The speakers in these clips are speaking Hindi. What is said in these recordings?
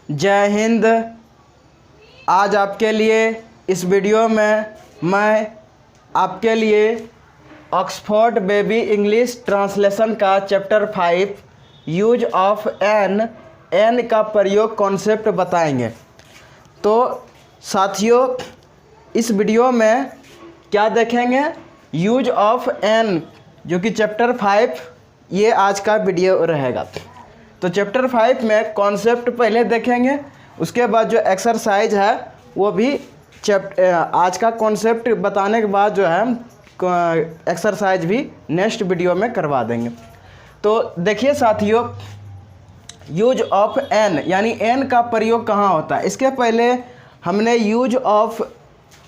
जय हिंद। आज आपके लिए इस वीडियो में मैं आपके लिए ऑक्सफोर्ड बेबी इंग्लिश ट्रांसलेशन का चैप्टर 5 यूज ऑफ एन का प्रयोग कॉन्सेप्ट बताएंगे। तो साथियों, इस वीडियो में क्या देखेंगे? यूज ऑफ एन, जो कि चैप्टर 5 ये आज का वीडियो रहेगा। तो चैप्टर 5 में कॉन्सेप्ट पहले देखेंगे, उसके बाद जो एक्सरसाइज है वो भी आज का कॉन्सेप्ट बताने के बाद जो है एक्सरसाइज भी नेक्स्ट वीडियो में करवा देंगे। तो देखिए साथियों, यूज ऑफ एन यानी एन का प्रयोग कहाँ होता है। इसके पहले हमने यूज ऑफ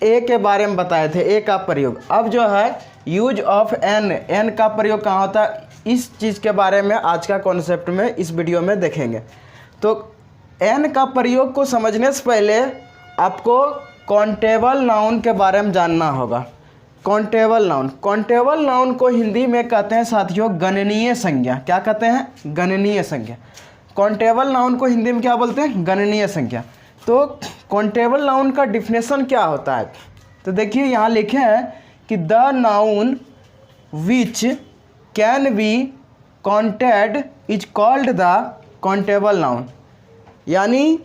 ए के बारे में बताए थे, ए का प्रयोग। अब जो है यूज ऑफ एन का प्रयोग कहाँ होता है, इस चीज़ के बारे में आज का कॉन्सेप्ट में इस वीडियो में देखेंगे। तो एन का प्रयोग को समझने से पहले आपको काउंटेबल नाउन के बारे में जानना होगा। काउंटेबल नाउन को हिंदी में कहते हैं साथियों गणनीय संज्ञा। क्या कहते हैं? गणनीय संज्ञा। काउंटेबल नाउन को हिंदी में क्या बोलते हैं? गणनीय संज्ञा। तो काउंटेबल नाउन का डिफिनेशन क्या होता है? तो देखिए यहाँ लिखे हैं कि the noun which can be counted is called the countable noun. यानी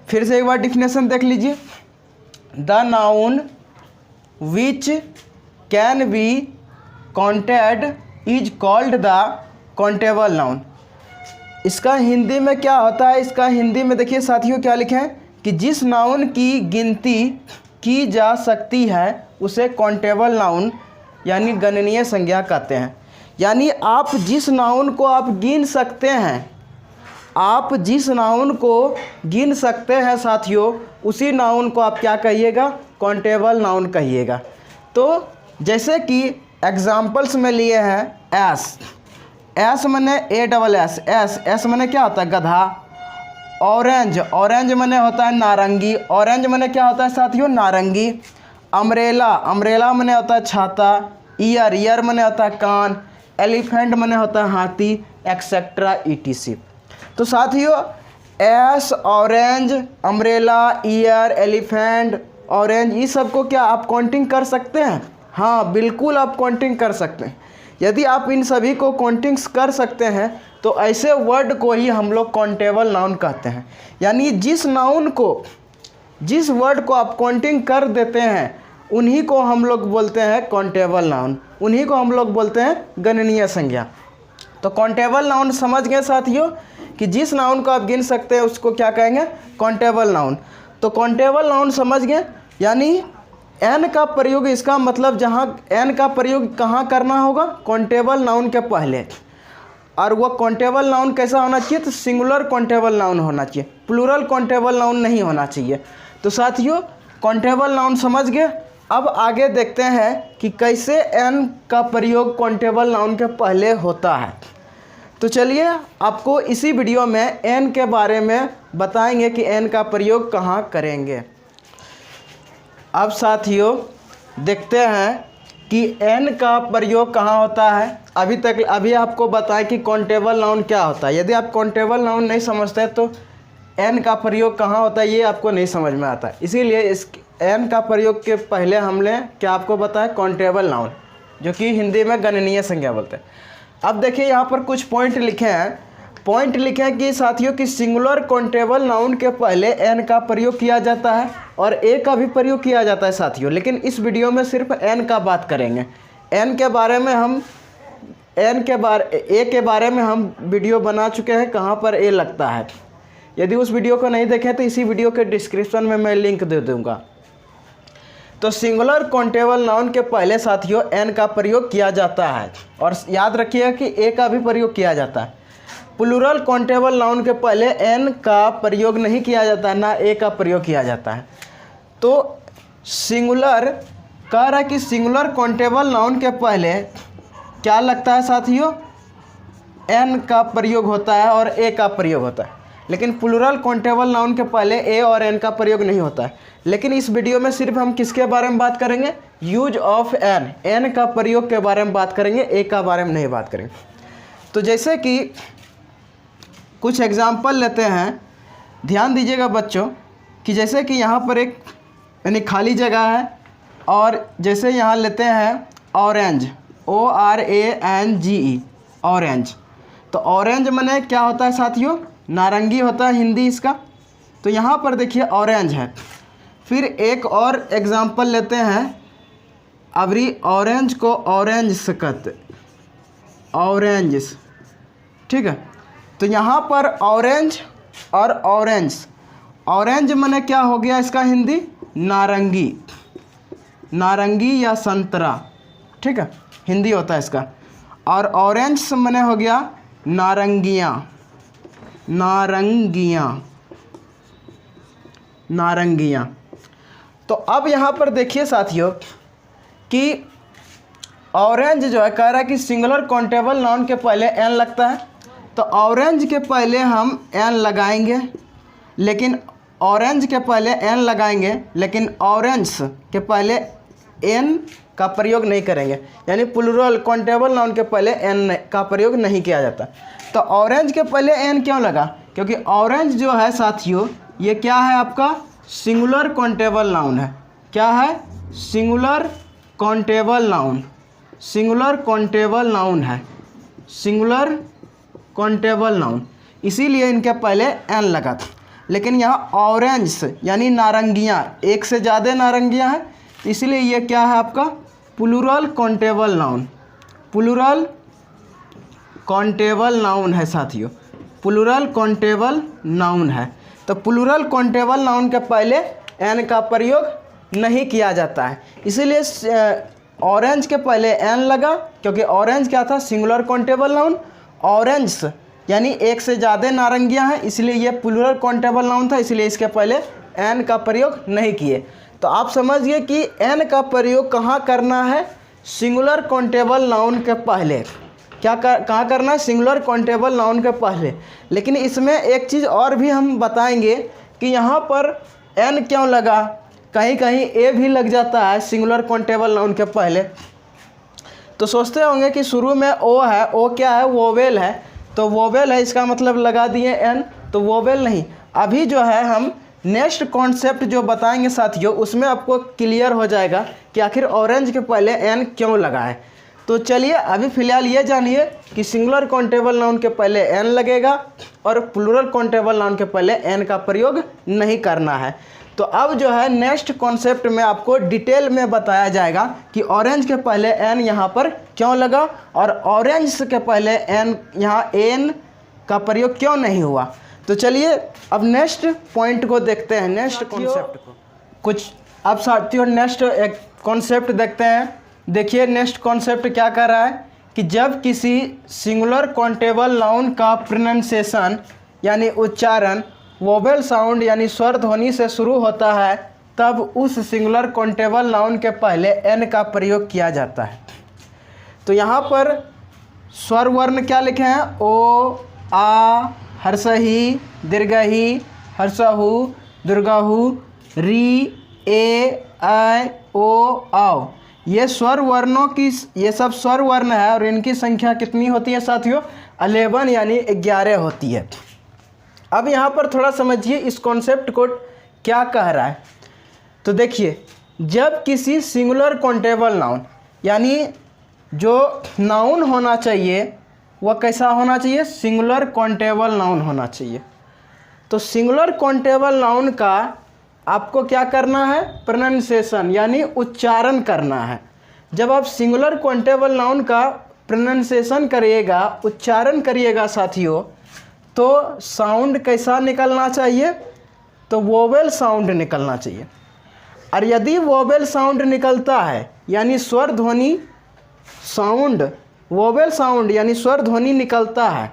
फिर से एक बार डिफिनेशन देख लीजिए। The noun which can be counted is called the countable noun. इसका हिंदी में क्या होता है? इसका हिंदी में देखिए साथियों क्या लिखे हैं कि जिस नाउन की गिनती की जा सकती है उसे काउंटेबल नाउन यानी गणनीय संज्ञा कहते हैं। यानी आप जिस नाउन को आप गिन सकते हैं, आप जिस नाउन को गिन सकते हैं साथियों, उसी नाउन को आप क्या कहिएगा? काउंटेबल नाउन कहिएगा। तो जैसे कि एग्जाम्पल्स में लिए हैं एस मने एस मने क्या होता है? गधा। ऑरेंज मने होता है नारंगी। ऑरेंज मने क्या होता है साथियों? नारंगी। अम्ब्रेला मने होता है छाता। ईयर मने होता है कान। एलिफेंट मने होता है हाथी, एक्सेट्रा ETC। तो साथियों S, orange, umbrella, year, elephant, orange, ये सबको क्या आप काउंटिंग कर सकते हैं? हाँ, बिल्कुल आप काउंटिंग कर सकते हैं। यदि आप इन सभी को काउंटिंग्स कर सकते हैं तो ऐसे वर्ड को ही हम लोग काउंटेबल नाउन कहते हैं। यानी जिस वर्ड को आप काउंटिंग कर देते हैं उन्हीं को हम लोग बोलते हैं काउंटेबल नाउन, उन्हीं को हम लोग बोलते हैं गणनीय संज्ञा। तो काउंटेबल नाउन समझ गए साथियों कि जिस नाउन को आप गिन सकते हैं उसको क्या कहेंगे? Countable noun. तो काउंटेबल नाउन समझ गए। यानी एन का प्रयोग, इसका मतलब जहाँ एन का प्रयोग कहाँ करना होगा? काउंटेबल नाउन के पहले। और वो काउंटेबल नाउन कैसा होना चाहिए? तो सिंगुलर काउंटेबल नाउन होना चाहिए, प्लूरल काउंटेबल नाउन नहीं होना चाहिए। तो साथियों काउंटेबल नाउन समझ गए। अब आगे देखते हैं कि कैसे एन का प्रयोग काउंटेबल नाउन के पहले होता है। तो चलिए आपको इसी वीडियो में एन के बारे में बताएंगे कि एन का प्रयोग कहाँ करेंगे। अब साथियों देखते हैं कि एन का प्रयोग कहाँ होता है। अभी आपको बताएं कि काउंटेबल नाउन क्या होता है। यदि आप काउंटेबल नाउन नहीं समझते तो एन का प्रयोग कहाँ होता है ये आपको नहीं समझ में आता है। इसीलिए इस एन का प्रयोग के पहले हमने क्या आपको बताया? काउंटेबल नाउन, जो कि हिंदी में गणनीय संज्ञा बोलते हैं। अब देखिए यहाँ पर कुछ पॉइंट लिखे हैं कि साथियों कि सिंगुलर काउंटेबल नाउन के पहले एन का प्रयोग किया जाता है और ए का भी प्रयोग किया जाता है साथियों। लेकिन इस वीडियो में सिर्फ एन का बात करेंगे। ए के बारे में हम वीडियो बना चुके हैं, कहाँ पर ए लगता है। यदि उस वीडियो को नहीं देखें तो इसी वीडियो के डिस्क्रिप्शन में मैं लिंक दे दूँगा। तो सिंगुलर काउंटेबल नाउन के पहले साथियों एन का प्रयोग किया जाता है। और याद रखिएगा कि ए का भी प्रयोग किया जाता है। प्लूरल काउंटेबल नाउन के पहले एन का प्रयोग नहीं किया जाता है, ना ए का प्रयोग किया जाता है। तो सिंगुलर कह रहा है कि सिंगुलर काउंटेबल नाउन के पहले क्या लगता है साथियों? एन का प्रयोग होता है और ए का प्रयोग होता है। लेकिन प्लूरल काउंटेबल नाउन के पहले ए और एन का प्रयोग नहीं होता है। लेकिन इस वीडियो में सिर्फ हम किसके बारे में बात करेंगे? यूज ऑफ एन का प्रयोग के बारे में बात करेंगे, ए का बारे में नहीं बात करेंगे। तो जैसे कि कुछ एग्जाम्पल लेते हैं ध्यान दीजिएगा बच्चों कि जैसे कि यहाँ पर एक यानी खाली जगह है, और जैसे यहाँ लेते हैं ऑरेंज, ORANGE, ऑरेंज। तो ऑरेंज माने क्या होता है साथियों? नारंगी होता है हिंदी इसका। तो यहाँ पर देखिए ऑरेंज है। फिर एक और एग्जाम्पल लेते हैं, अबरी ऑरेंज को ऑरेंज से कहते, ऑरेंज, ठीक है। तो यहाँ पर ऑरेंज और ऑरेंज, ऑरेंज माने क्या हो गया इसका हिंदी? नारंगी, नारंगी या संतरा, ठीक है, हिंदी होता है इसका। और ऑरेंज माने हो गया नारंगियाँ, नारंगियाँ, नारंगियाँ। तो अब यहाँ पर देखिए साथियों कि ऑरेंज जो है कह रहा है कि सिंगुलर काउंटेबल नाउन के पहले एन लगता है। तो ऑरेंज के पहले हम एन लगाएंगे, लेकिन ऑरेंज के पहले एन लगाएंगे, लेकिन ऑरेंज के पहले एन का प्रयोग नहीं करेंगे, यानी प्लूरल काउंटेबल नाउन के पहले एन का प्रयोग नहीं किया जाता। तो ऑरेंज के पहले एन क्यों लगा? क्योंकि ऑरेंज जो है साथियों ये क्या है आपका? सिंगुलर काउंटेबल नाउन है। क्या है? Singular countable noun, singular countable noun है, सिंगुलर काउंटेबल नाउन, इसीलिए इनके पहले एन लगा था। लेकिन यहाँ ऑरेंज यानी नारंगियाँ, एक से ज़्यादा नारंगियाँ हैं, इसलिए ये क्या है आपका? Plural countable noun, plural countable noun है साथियों, प्लूरल काउंटेबल नाउन है। तो प्लूरल काउंटेबल नाउन के पहले एन का प्रयोग नहीं किया जाता है, इसीलिए ऑरेंज के पहले एन लगा, क्योंकि ऑरेंज क्या था? Singular countable noun. ऑरेंज यानी एक से ज़्यादा नारंगियां हैं, इसलिए ये प्लूरल काउंटेबल नाउन था, इसलिए इसके पहले एन का प्रयोग नहीं किए। तो आप समझिए कि एन का प्रयोग कहाँ करना है? सिंगुलर काउंटेबल नाउन के पहले। कहाँ करना है? सिंगुलर काउंटेबल नाउन के पहले। लेकिन इसमें एक चीज़ और भी हम बताएंगे कि यहाँ पर एन क्यों लगा, कहीं कहीं ए भी लग जाता है सिंगुलर काउंटेबल नाउन के पहले। तो सोचते होंगे कि शुरू में ओ है, ओ क्या है? वोवेल है, तो वोवेल है इसका मतलब लगा दिए एन, तो वोवेल नहीं। अभी जो है हम नेक्स्ट कॉन्सेप्ट जो बताएंगे साथियों, उसमें आपको क्लियर हो जाएगा कि आखिर ऑरेंज के पहले एन क्यों लगा है। तो चलिए अभी फ़िलहाल ये जानिए कि सिंगुलर काउंटेबल नाउन के पहले एन लगेगा और प्लूरल काउंटेबल नाउन के पहले एन का प्रयोग नहीं करना है। तो अब जो है नेक्स्ट कॉन्सेप्ट में आपको डिटेल में बताया जाएगा कि ऑरेंज के पहले एन यहाँ पर क्यों लगा और ऑरेंज के पहले एन यहाँ एन का प्रयोग क्यों नहीं हुआ। तो चलिए अब नेक्स्ट पॉइंट को देखते हैं, नेक्स्ट कॉन्सेप्ट को कुछ। अब साथियों नेक्स्ट एक कॉन्सेप्ट देखते हैं। देखिए नेक्स्ट कॉन्सेप्ट क्या कर रहा है कि जब किसी सिंगुलर काउंटेबल नाउन का प्रोनाउंसिएशन यानी उच्चारण वोवेल साउंड यानी स्वर ध्वनि से शुरू होता है, तब उस सिंगुलर काउंटेबल नाउन के पहले एन का प्रयोग किया जाता है। तो यहाँ पर स्वर वर्ण क्या लिखे हैं? ओ, आ, हर्षही, दीर्घही, हर्षहु, दीर्घहु, री, ए, ऐ, ओ, आओ। ये स्वर वर्णों की, ये सब स्वर वर्ण है और इनकी संख्या कितनी होती है साथियों? 11 यानी 11 होती है। अब यहाँ पर थोड़ा समझिए इस कॉन्सेप्ट को क्या कह रहा है। तो देखिए जब किसी सिंगुलर काउंटेबल नाउन यानी जो नाउन होना चाहिए वह कैसा होना चाहिए? सिंगुलर काउंटेबल नाउन होना चाहिए। तो सिंगुलर काउंटेबल नाउन का आपको क्या करना है? प्रोनाउंसिएशन यानी उच्चारण करना है। जब आप सिंगुलर काउंटेबल नाउन का प्रोनाउंसिएशन करिएगा, उच्चारण करिएगा साथियों, तो साउंड कैसा निकलना चाहिए? तो वोवेल साउंड निकलना चाहिए। और यदि वोवेल साउंड निकलता है यानी स्वर ध्वनि साउंड, वोवेल साउंड यानी स्वर ध्वनि निकलता है,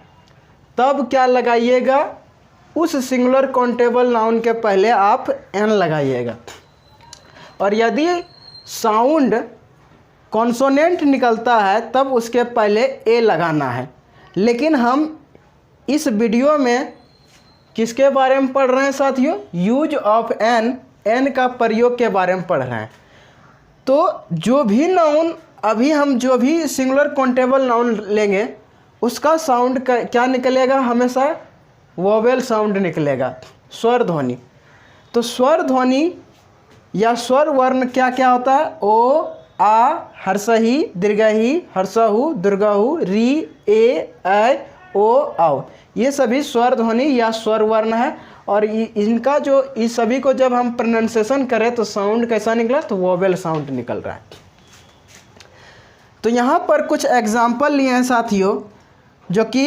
तब क्या लगाइएगा? उस सिंगुलर काउंटेबल नाउन के पहले आप एन लगाइएगा। और यदि साउंड कॉन्सोनेंट निकलता है तब उसके पहले ए लगाना है। लेकिन हम इस वीडियो में किसके बारे में पढ़ रहे हैं साथियों? यूज ऑफ एन, एन का प्रयोग के बारे में पढ़ रहे हैं। तो जो भी नाउन अभी हम जो भी सिंगुलर काउंटेबल नाउन लेंगे उसका साउंड क्या निकलेगा? हमेशा वोवेल साउंड निकलेगा। स्वर ध्वनि। तो स्वर ध्वनि या स्वर वर्ण क्या क्या होता है? ओ, आ, हर्षही, दीर्घही, हर्षहु, दीर्घहु, री, ए, ऐ, ओ, औ। ये सभी स्वर ध्वनि या स्वर वर्ण है। और इनका जो इस सभी को जब हम प्रोनाउंसिएशन करें तो साउंड कैसा निकला? तो वोवेल साउंड निकल रहा है। तो यहाँ पर कुछ एग्जाम्पल लिए हैं साथियों, जो कि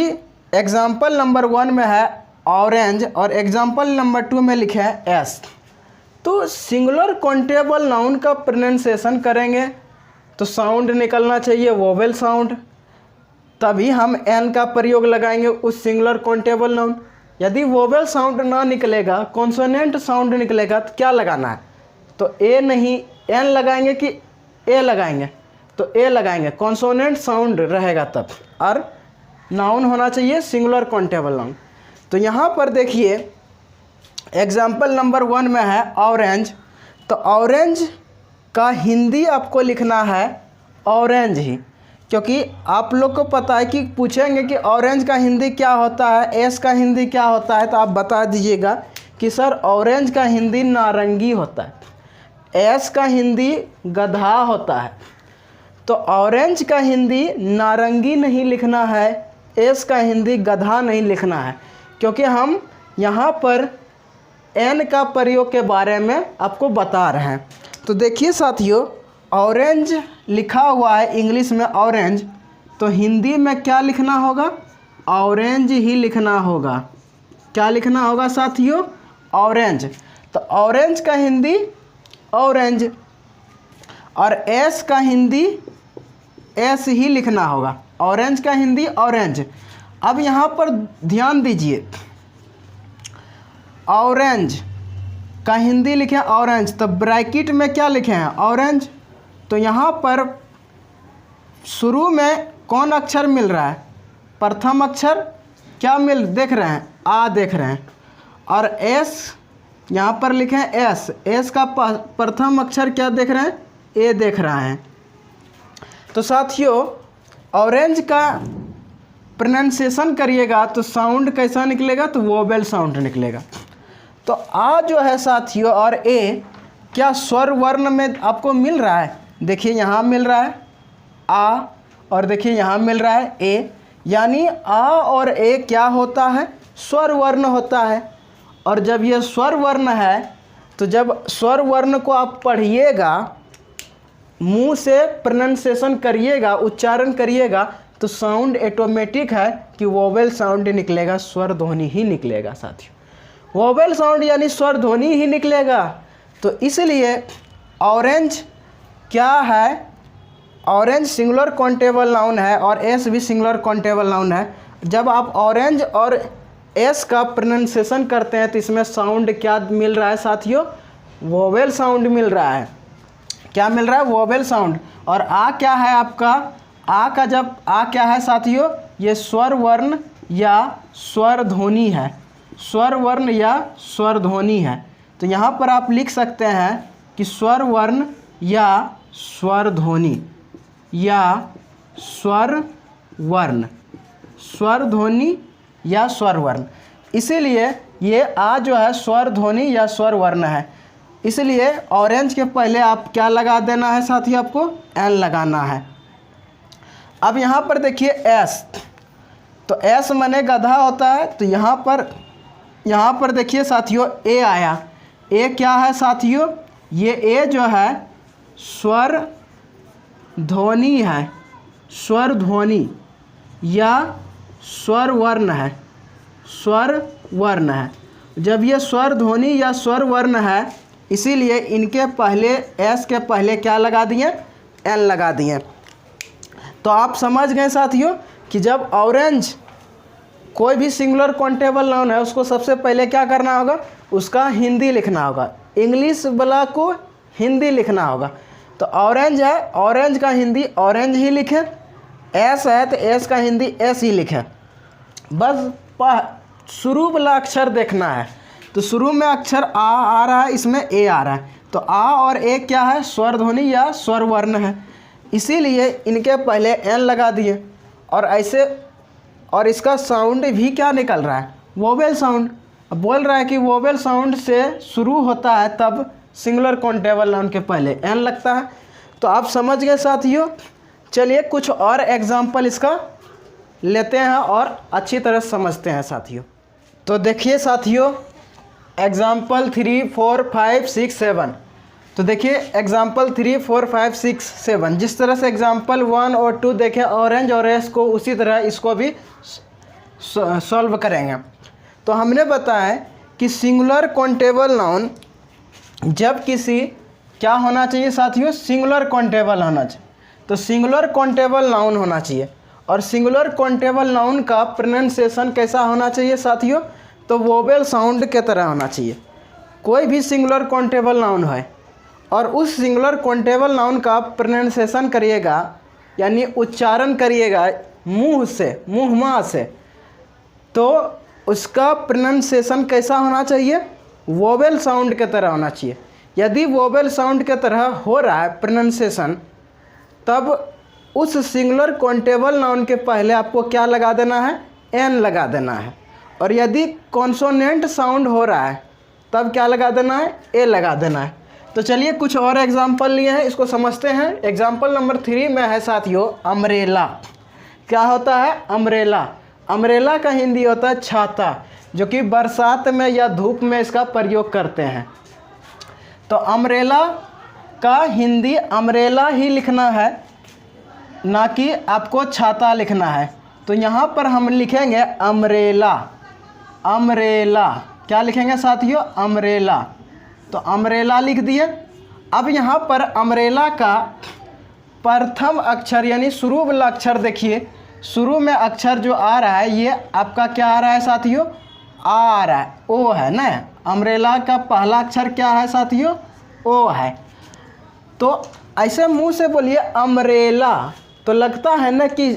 एग्जाम्पल नंबर 1 में है ऑरेंज और एग्जाम्पल नंबर 2 में लिखे हैं एस। तो सिंगुलर काउंटेबल नाउन का प्रोनाउंसिएशन करेंगे तो साउंड निकलना चाहिए वोवेल साउंड, तभी हम एन का प्रयोग लगाएंगे उस सिंगुलर काउंटेबल नाउन। यदि वोवेल साउंड ना निकलेगा, कॉन्सोनेंट साउंड निकलेगा, तो क्या लगाना है? तो ए नहीं एन लगाएंगे कि ए लगाएंगे? तो ए लगाएंगे, कॉन्सोनेंट साउंड रहेगा तब, और नाउन होना चाहिए सिंगुलर काउंटेबल नाउन। तो यहाँ पर देखिए एग्जाम्पल नंबर 1 में है ऑरेंज। तो ऑरेंज का हिंदी आपको लिखना है ऑरेंज ही, क्योंकि आप लोग को पता है कि पूछेंगे कि ऑरेंज का हिंदी क्या होता है, एस का हिंदी क्या होता है, तो आप बता दीजिएगा कि सर ऑरेंज का हिंदी नारंगी होता है, एस का हिंदी गधा होता है। तो ऑरेंज का हिंदी नारंगी नहीं लिखना है, एस का हिंदी गधा नहीं लिखना है, क्योंकि हम यहाँ पर एन का प्रयोग के बारे में आपको बता रहे हैं। तो देखिए साथियों, ऑरेंज लिखा हुआ है इंग्लिश में ऑरेंज, तो हिंदी में क्या लिखना होगा? ऑरेंज ही लिखना होगा। क्या लिखना होगा साथियों? ऑरेंज। तो ऑरेंज का हिंदी ऑरेंज और एस का हिंदी एस ही लिखना होगा। ऑरेंज का हिंदी ऑरेंज। अब यहाँ पर ध्यान दीजिए, ऑरेंज का हिंदी लिखे ऑरेंज, तो ब्रैकेट में क्या लिखे हैं? ऑरेंज। तो यहाँ पर शुरू में कौन अक्षर मिल रहा है? प्रथम अक्षर क्या देख रहे हैं? आ देख रहे हैं। और एस यहाँ पर लिखे हैं एस, एस का प्रथम अक्षर क्या देख रहे हैं? ए देख रहे हैं। तो साथियों ऑरेंज का प्रोनाउंसिएशन करिएगा तो साउंड कैसा निकलेगा? तो वोवेल साउंड निकलेगा। तो आ जो है साथियों और ए क्या स्वर वर्ण में आपको मिल रहा है? देखिए यहाँ मिल रहा है आ, और देखिए यहाँ मिल रहा है ए, यानी आ और ए क्या होता है? स्वर वर्ण होता है। और जब ये स्वर वर्ण है तो जब स्वर वर्ण को आप पढ़िएगा, मुंह से प्रोनाउंसिएशन करिएगा, उच्चारण करिएगा, तो साउंड ऑटोमेटिक है कि वोवेल साउंड निकलेगा, स्वर ध्वनि ही निकलेगा साथियों। वोवेल साउंड यानी स्वर ध्वनि ही निकलेगा। तो इसलिए ऑरेंज क्या है? ऑरेंज सिंगुलर काउंटेबल नाउन है और एस भी सिंगुलर काउंटेबल नाउन है। जब आप ऑरेंज और एस का प्रोनाउंसिएशन करते हैं तो इसमें साउंड क्या मिल रहा है साथियों? वोवेल साउंड मिल रहा है। क्या मिल रहा है? Vowel sound. और आ क्या है आपका? आ का जब आ क्या है साथियों? ये स्वर वर्ण या स्वर ध्वनि है, स्वर वर्ण या स्वर ध्वनि है। तो यहाँ पर आप लिख सकते हैं कि स्वर वर्ण या स्वर ध्वनि या स्वर वर्ण, स्वर ध्वनि या स्वर वर्ण। इसीलिए ये आ जो है स्वर ध्वनि या स्वर वर्ण है। इसलिए ऑरेंज के पहले आप क्या लगा देना है साथियों? आपको एन लगाना है। अब यहाँ पर देखिए एस, तो एस माने गधा होता है। तो यहाँ पर देखिए साथियों ए आया। ए क्या है साथियों? ये ए जो है स्वर ध्वनि है, स्वर ध्वनि या स्वर वर्ण है, स्वर वर्ण है। जब ये स्वर ध्वनि या स्वर वर्ण है, इसीलिए इनके पहले एस के पहले क्या लगा दिए? एन लगा दिए। तो आप समझ गए साथियों कि जब ऑरेंज कोई भी सिंगुलर काउंटेबल नाउन है उसको सबसे पहले क्या करना होगा? उसका हिंदी लिखना होगा, इंग्लिश वाला को हिंदी लिखना होगा। तो ऑरेंज है, ऑरेंज का हिंदी ऑरेंज ही लिखें। एस है तो एस का हिंदी एस ही लिखें। बस शुरू वाला अक्षर देखना है। तो शुरू में अक्षर आ रहा है, इसमें ए आ रहा है। तो आ और ए क्या है? स्वर ध्वनि या स्वर वर्ण है। इसीलिए इनके पहले एन लगा दिए और ऐसे, और इसका साउंड भी क्या निकल रहा है? Vowel sound. अब बोल रहा है कि वोवेल साउंड से शुरू होता है तब सिंगुलर काउंटेबल नाउन के पहले एन लगता है। तो आप समझ गए साथियों। चलिए कुछ और एग्जाम्पल इसका लेते हैं और अच्छी तरह समझते हैं साथियों। तो देखिए साथियों, एग्जाम्पल 3, 4, 5, 6, 7। तो देखिए एग्जाम्पल 3, 4, 5, 6, 7 जिस तरह से एग्जाम्पल 1 और 2 देखें ऑरेंज और एस को, उसी तरह इसको भी सॉल्व करेंगे। तो हमने बताया कि सिंगुलर काउंटेबल नाउन जब किसी क्या होना चाहिए साथियों, सिंगुलर काउंटेबल होना चाहिए। तो सिंगुलर काउंटेबल नाउन होना चाहिए। और सिंगुलर काउंटेबल नाउन का प्रोनाउंसिएशन कैसा होना चाहिए साथियों, तो वोवेल साउंड के तरह होना चाहिए। कोई भी सिंगुलर काउंटेबल नाउन है और उस सिंगुलर काउंटेबल नाउन का प्रोनाउंसिएशन करिएगा, यानी उच्चारण करिएगा मुंह से, मुँह से, तो उसका प्रोनाउंसिएशन कैसा होना चाहिए, वोवेल साउंड के तरह होना चाहिए। यदि वोवेल साउंड के तरह हो रहा है प्रोनाउंसिएशन, तब उस सिंगुलर काउंटेबल नाउन के पहले आपको क्या लगा देना है, एन लगा देना है। और यदि कॉन्सोनेंट साउंड हो रहा है तब क्या लगा देना है, ए लगा देना है। तो चलिए कुछ और एग्जाम्पल लिए हैं, इसको समझते हैं। एग्जाम्पल नंबर 3 में है साथियों अम्ब्रेला। क्या होता है अम्ब्रेला? अम्ब्रेला का हिंदी होता है छाता, जो कि बरसात में या धूप में इसका प्रयोग करते हैं। तो अम्ब्रेला का हिंदी अम्ब्रेला ही लिखना है, ना कि आपको छाता लिखना है। तो यहाँ पर हम लिखेंगे अम्ब्रेला। अम्ब्रेला क्या लिखेंगे साथियों, अम्ब्रेला। तो अम्ब्रेला लिख दिए। अब यहाँ पर अम्ब्रेला का प्रथम अक्षर यानी शुरू वाला अक्षर देखिए, शुरू में अक्षर जो आ रहा है ये आपका क्या आ रहा है साथियों, आ रहा है, ओ है ना। अम्ब्रेला का पहला अक्षर क्या है साथियों, ओ है। तो ऐसे मुंह से बोलिए अम्ब्रेला, तो लगता है ना कि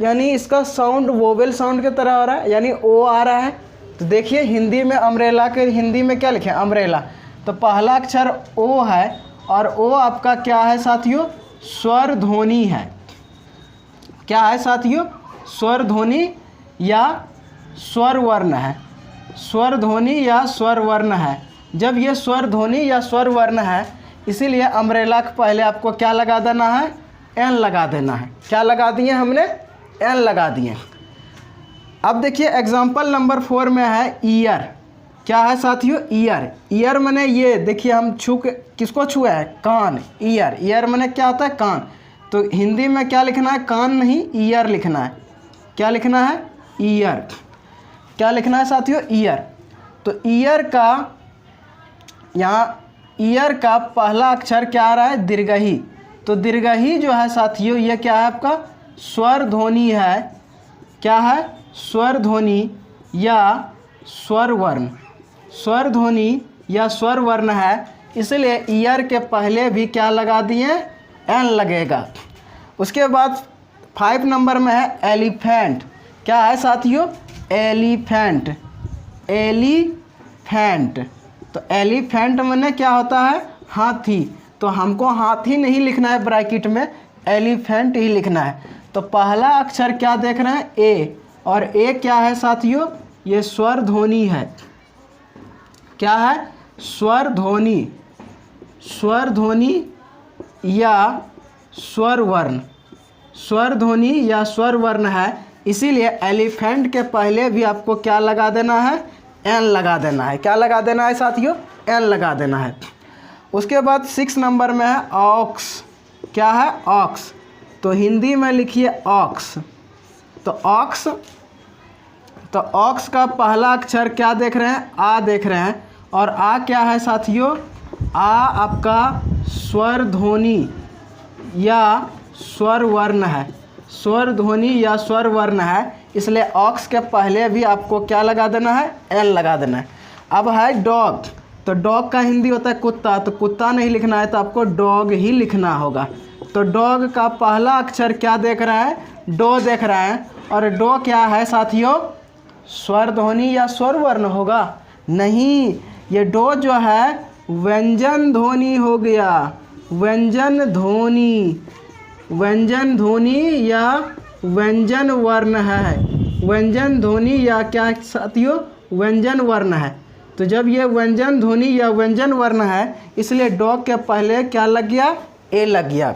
यानी इसका साउंड वोवेल साउंड की तरह आ रहा है, यानी ओ आ रहा है। तो देखिए हिंदी में अम्ब्रेला के हिंदी में क्या लिखे, अम्ब्रेला। तो पहला अक्षर ओ है और ओ आपका क्या है साथियों, स्वर ध्वनि है। क्या है साथियों, स्वर ध्वनि या स्वर वर्ण है। स्वर ध्वनि या स्वर वर्ण है। जब ये स्वर ध्वनि या स्वर वर्ण है, इसीलिए अम्ब्रेला के पहले आपको क्या लगा देना है, एन लगा देना है। क्या लगा दिए हमने, एन लगा दिए। अब देखिए एग्जाम्पल नंबर 4 में है ईयर। क्या है साथियों, ईयर। ईयर माने ये देखिए हम किसको छुए है, कान। ईयर, ईयर माने क्या होता है, कान। तो हिंदी में क्या लिखना है, कान नहीं ईयर लिखना है। क्या लिखना है, ईयर। क्या लिखना है साथियों, ईयर। तो ईयर का यहाँ ईयर का पहला अक्षर क्या आ रहा है, दीर्घही। तो दीर्घही जो है साथियों ये क्या है आपका, स्वर ध्वनि है। क्या है, स्वर ध्वनि या स्वर वर्ण। स्वर ध्वनि या स्वर वर्ण है, इसलिए ईयर के पहले भी क्या लगा दिए, एन लगेगा। उसके बाद 5 नंबर में है एलिफेंट। क्या है साथियों, एलिफेंट। एलिफेंट। तो एलिफेंट माने क्या होता है, हाथी। तो हमको हाथी नहीं लिखना है ब्रैकेट में, एलिफेंट ही लिखना है। तो पहला अक्षर क्या देख रहे हैं, ए। और ए क्या है साथियों, ये स्वर ध्वनि है। क्या है, स्वर ध्वनि। स्वर ध्वनि या स्वर वर्ण। स्वर ध्वनि या स्वर वर्ण है, इसीलिए एलिफेंट के पहले भी आपको क्या लगा देना है, एन लगा देना है। क्या लगा देना है साथियों, एन लगा देना है। उसके बाद 6 नंबर में है ऑक्स। क्या है, ऑक्स। तो हिंदी में लिखिए ऑक्स। तो ऑक्स, तो ऑक्स का पहला अक्षर क्या देख रहे हैं, आ देख रहे हैं। और आ क्या है साथियों, आ आपका स्वर ध्वनि या स्वर वर्ण है। स्वर ध्वनि या स्वर वर्ण है, इसलिए ऑक्स के पहले भी आपको क्या लगा देना है, एन लगा देना है। अब है डॉग। तो डॉग का हिंदी होता है कुत्ता। तो कुत्ता नहीं लिखना है, तो आपको डॉग ही लिखना होगा। तो डॉग का पहला अक्षर क्या देख रहा है, डो देख रहा है। और डो क्या है साथियों, स्वर ध्वनि या स्वर वर्ण होगा, नहीं। ये डो जो है व्यंजन ध्वनि हो गया। व्यंजन ध्वनि। व्यंजन ध्वनि या व्यंजन वर्ण है। व्यंजन ध्वनि या क्या साथियों, व्यंजन वर्ण है। तो जब ये व्यंजन ध्वनि या व्यंजन वर्ण है, इसलिए डॉग के पहले क्या लग गया, ए लग गया।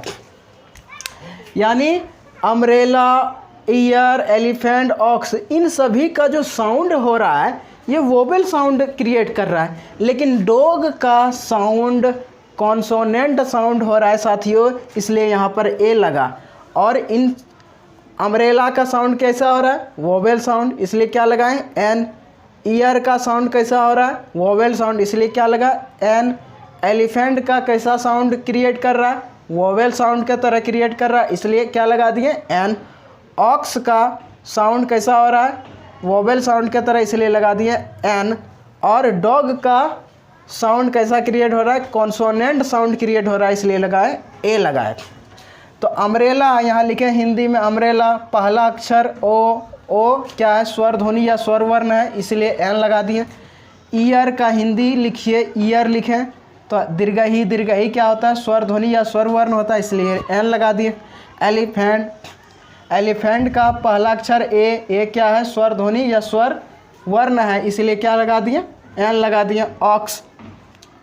यानी अम्ब्रेला, ईयर, एलिफेंट, ऑक्स, इन सभी का जो साउंड हो रहा है ये वोवेल साउंड क्रिएट कर रहा है, लेकिन डॉग का साउंड कॉन्सोनेंट साउंड हो रहा है साथियों, इसलिए यहाँ पर ए लगा। और इन अम्ब्रेला का साउंड कैसा हो रहा है, वोवेल साउंड, इसलिए क्या लगाएं, एन। ईयर का साउंड कैसा हो रहा है, वोवेल साउंड, इसलिए क्या लगा, एन। एलिफेंट का कैसा साउंड क्रिएट कर रहा है, वोवेल साउंड के तरह क्रिएट कर रहा है, इसलिए क्या लगा दिए, एन। ऑक्स का साउंड कैसा हो रहा है, वोवेल साउंड के तरह, इसलिए लगा दिए एन। और डॉग का साउंड कैसा क्रिएट हो रहा है, कॉन्सोनेंट साउंड क्रिएट हो रहा है, इसलिए लगाए ए लगाए। तो अम्ब्रेला यहाँ लिखे हिंदी में अम्ब्रेला, पहला अक्षर ओ, ओ क्या है, स्वर ध्वनि या स्वर वर्ण है, इसलिए एन लगा दिए। ईयर का हिंदी लिखिए, ईयर लिखें तो दीर्घई क्या होता है, स्वर ध्वनि या स्वर वर्ण होता है, इसलिए एन लगा दिए। एलिफेंट, एलिफेंट का पहला अक्षर ए क्या है, स्वर ध्वनि या स्वर वर्ण है, इसलिए क्या लगा दिए, एन लगा दिए। ऑक्स,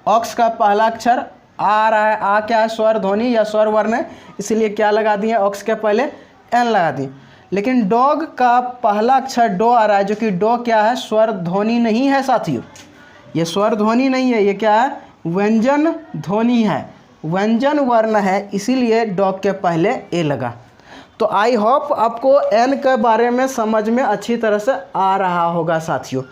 ऑक्स का पहला अक्षर आ रहा है, आ क्या है, स्वर ध्वनि या स्वर वर्ण है, इसलिए क्या लगा दिए, ऑक्स के पहले एन लगा दिए। लेकिन डॉग का पहला अक्षर डो आ रहा है, जो कि डो क्या है, स्वर ध्वनि नहीं है साथियों, ये स्वर ध्वनि नहीं है, ये क्या है, व्यंजन ध्वनि है, व्यंजन वर्ण है, इसीलिए डॉग के पहले ए लगा। तो आई होप आपको एन के बारे में समझ में अच्छी तरह से आ रहा होगा साथियों।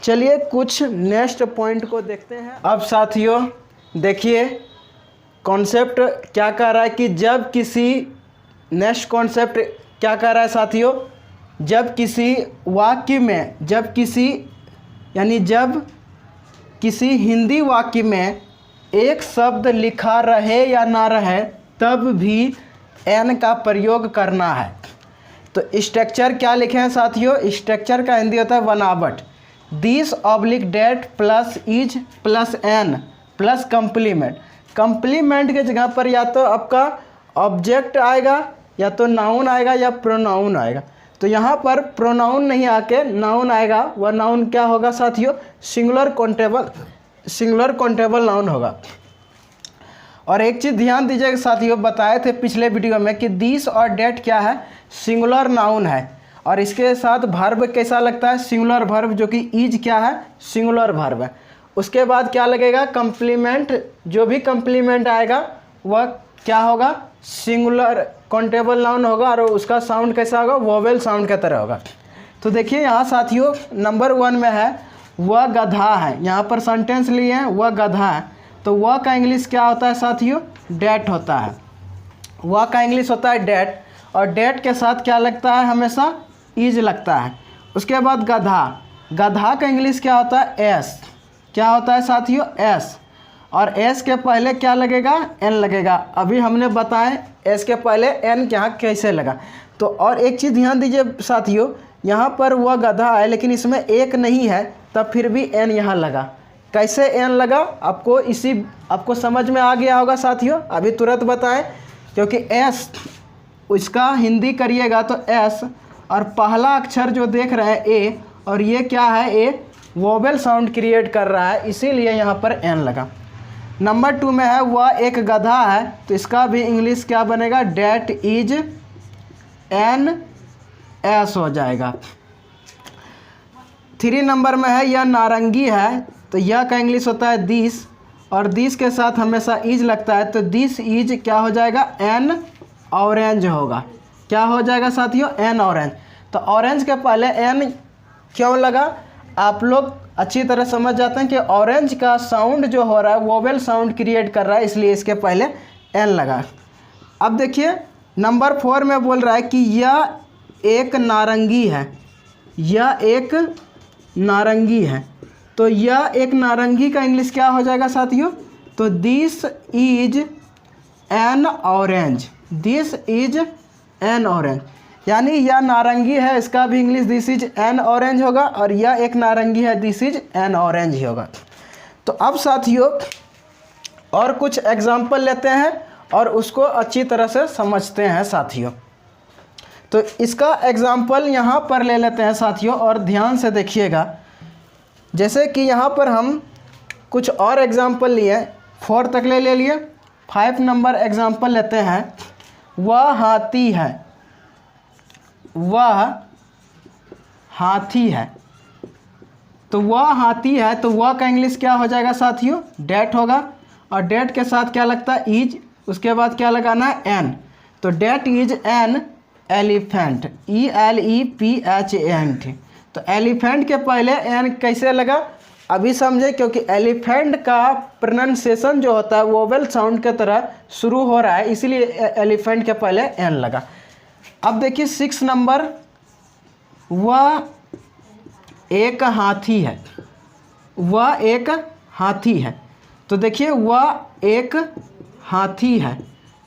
चलिए कुछ नेक्स्ट पॉइंट को देखते हैं। अब साथियों देखिए कॉन्सेप्ट क्या कह रहा है कि जब किसी, नेक्स्ट कॉन्सेप्ट क्या कह रहा है साथियों, जब किसी वाक्य में, जब किसी हिंदी वाक्य में एक शब्द लिखा रहे या ना रहे तब भी एन का प्रयोग करना है। तो स्ट्रक्चर क्या लिखे हैं साथियों, स्ट्रक्चर का हिंदी होता है बनावट, this oblique that plus is plus an plus complement. Complement के जगह पर या तो आपका ऑब्जेक्ट आएगा, या तो नाउन आएगा, या प्रोनाउन आएगा। तो यहाँ पर प्रोनाउन नहीं आके नाउन आएगा, वह नाउन क्या होगा साथियों, सिंगुलर काउंटेबल नाउन होगा। और एक चीज़ ध्यान दीजिएगा साथियों, बताए थे पिछले वीडियो में कि दिस और डेट क्या है, सिंगुलर नाउन है, और इसके साथ वर्ब कैसा लगता है, सिंगुलर वर्ब, जो कि इज क्या है, सिंगुलर वर्ब है। उसके बाद क्या लगेगा, कंप्लीमेंट, जो भी कंप्लीमेंट आएगा वह क्या होगा, सिंगुलर काउंटेबल नाउन होगा, और उसका साउंड कैसा होगा, वोवेल साउंड की तरह होगा। तो देखिए यहाँ साथियों नंबर 1 में है वह गधा है, यहाँ पर सेंटेंस लिए हैं वह गधा है, तो वह का इंग्लिश क्या होता है साथियों, डेट होता है, वह का इंग्लिश होता है डेट, और डेट के साथ क्या लगता है, हमेशा इज लगता है। उसके बाद गधा, गधा का इंग्लिश क्या होता है, एस, क्या होता है साथियों, एस, और एस के पहले क्या लगेगा, एन लगेगा। अभी हमने बताएं एस के पहले एन यहाँ कैसे लगा। तो और एक चीज़ ध्यान दीजिए साथियों, यहाँ पर वह गधा है लेकिन इसमें एक नहीं है, तब फिर भी एन यहाँ लगा। कैसे एन लगा, आपको समझ में आ गया होगा साथियों, अभी तुरंत बताएं, क्योंकि एस इसका हिंदी करिएगा तो एस, और पहला अक्षर जो देख रहे हैं ए, और ये क्या है, ए वोवेल साउंड क्रिएट कर रहा है, इसीलिए यहाँ पर एन लगा। नंबर 2 में है वह एक गधा है, तो इसका भी इंग्लिश क्या बनेगा, डेट इज एन एस हो जाएगा। 3 नंबर में है यह नारंगी है, तो यह का इंग्लिश होता है दिस, और दिस के साथ हमेशा इज लगता है, तो दिस इज क्या हो जाएगा, एन ऑरेंज होगा। क्या हो जाएगा साथियों, एन ऑरेंज। तो ऑरेंज के पहले एन क्यों लगा, आप लोग अच्छी तरह समझ जाते हैं कि ऑरेंज का साउंड जो हो रहा है वोवेल साउंड क्रिएट कर रहा है, इसलिए इसके पहले एन लगा। अब देखिए नंबर 4 में बोल रहा है कि यह एक नारंगी है, यह एक नारंगी है, तो यह एक नारंगी का इंग्लिश क्या हो जाएगा साथियों, तो this is an orange, this is an orange, यानी यह नारंगी है, इसका भी English this is an orange होगा, और यह एक नारंगी है, दिस इज एन ऑरेंज ही होगा। तो अब साथियों और कुछ एग्जाम्पल लेते हैं और उसको अच्छी तरह से समझते हैं साथियों। तो इसका एग्जाम्पल यहाँ पर ले लेते हैं साथियों, और ध्यान से देखिएगा। जैसे कि यहाँ पर हम कुछ और एग्जाम्पल लिए, 4 तक ले लिए। 5 नंबर एग्जाम्पल लेते हैं। वह हाथी है, वह हाथी है। तो वह हाथी है, तो वह का इंग्लिश क्या हो जाएगा साथियों? डेट होगा। और डेट के साथ क्या लगता है? इज। उसके बाद क्या लगाना है? एन। तो that is an elephant, ELEPHANT। तो एलिफेंट के पहले एन कैसे लगा अभी समझे, क्योंकि एलिफेंट का प्रोनाउंसिएशन जो होता है वोवेल साउंड के तरह शुरू हो रहा है, इसीलिए एलिफेंट के पहले एन लगा। अब देखिए 6 नंबर, वह एक हाथी है, वह एक हाथी है। तो देखिए वह एक हाथी है,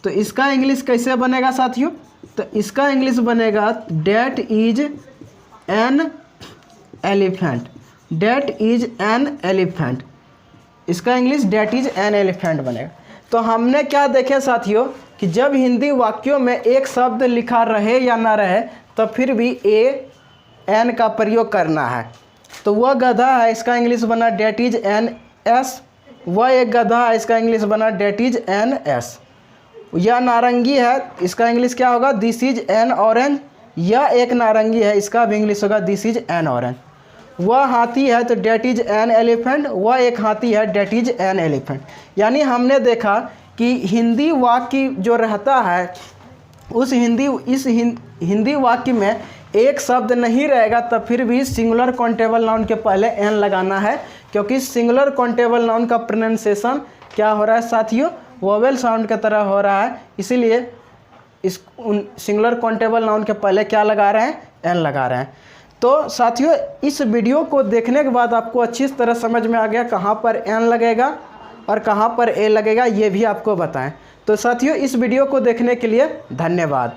तो इसका इंग्लिश कैसे बनेगा साथियों? तो इसका इंग्लिश बनेगा that is an elephant, that is an elephant. इसका English that is an elephant बनेगा। तो हमने क्या देखे साथियों कि जब हिंदी वाक्यों में एक शब्द लिखा रहे या ना रहे तो फिर भी एन का प्रयोग करना है। तो वह गधा है, इसका इंग्लिश बना डेट इज एन एस। वह एक गधा है, इसका इंग्लिश बना डेट इज एन एस। यह नारंगी है, इसका इंग्लिश क्या होगा? This is an orange. यह एक नारंगी है, इसका भी इंग्लिश होगा दिस इज एन ऑरेंज। वह हाथी है, तो डेट इज एन एलिफेंट। वह एक हाथी है, डेट इज एन एलिफेंट। यानी हमने देखा कि हिंदी वाक्य जो रहता है उस हिंदी वाक्य में एक शब्द नहीं रहेगा तब फिर भी सिंगुलर काउंटेबल नाउन के पहले एन लगाना है, क्योंकि सिंगुलर काउंटेबल नाउन का प्रोनाउंसिएशन क्या हो रहा है साथियों? वोवेल साउंड की तरह हो रहा है, इसीलिए इस सिंगुलर काउंटेबल नाउन के पहले क्या लगा रहे हैं? एन लगा रहे हैं। तो साथियों इस वीडियो को देखने के बाद आपको अच्छी तरह समझ में आ गया कहाँ पर एन लगेगा और कहाँ पर ए लगेगा, ये भी आपको बताएं। तो साथियों इस वीडियो को देखने के लिए धन्यवाद।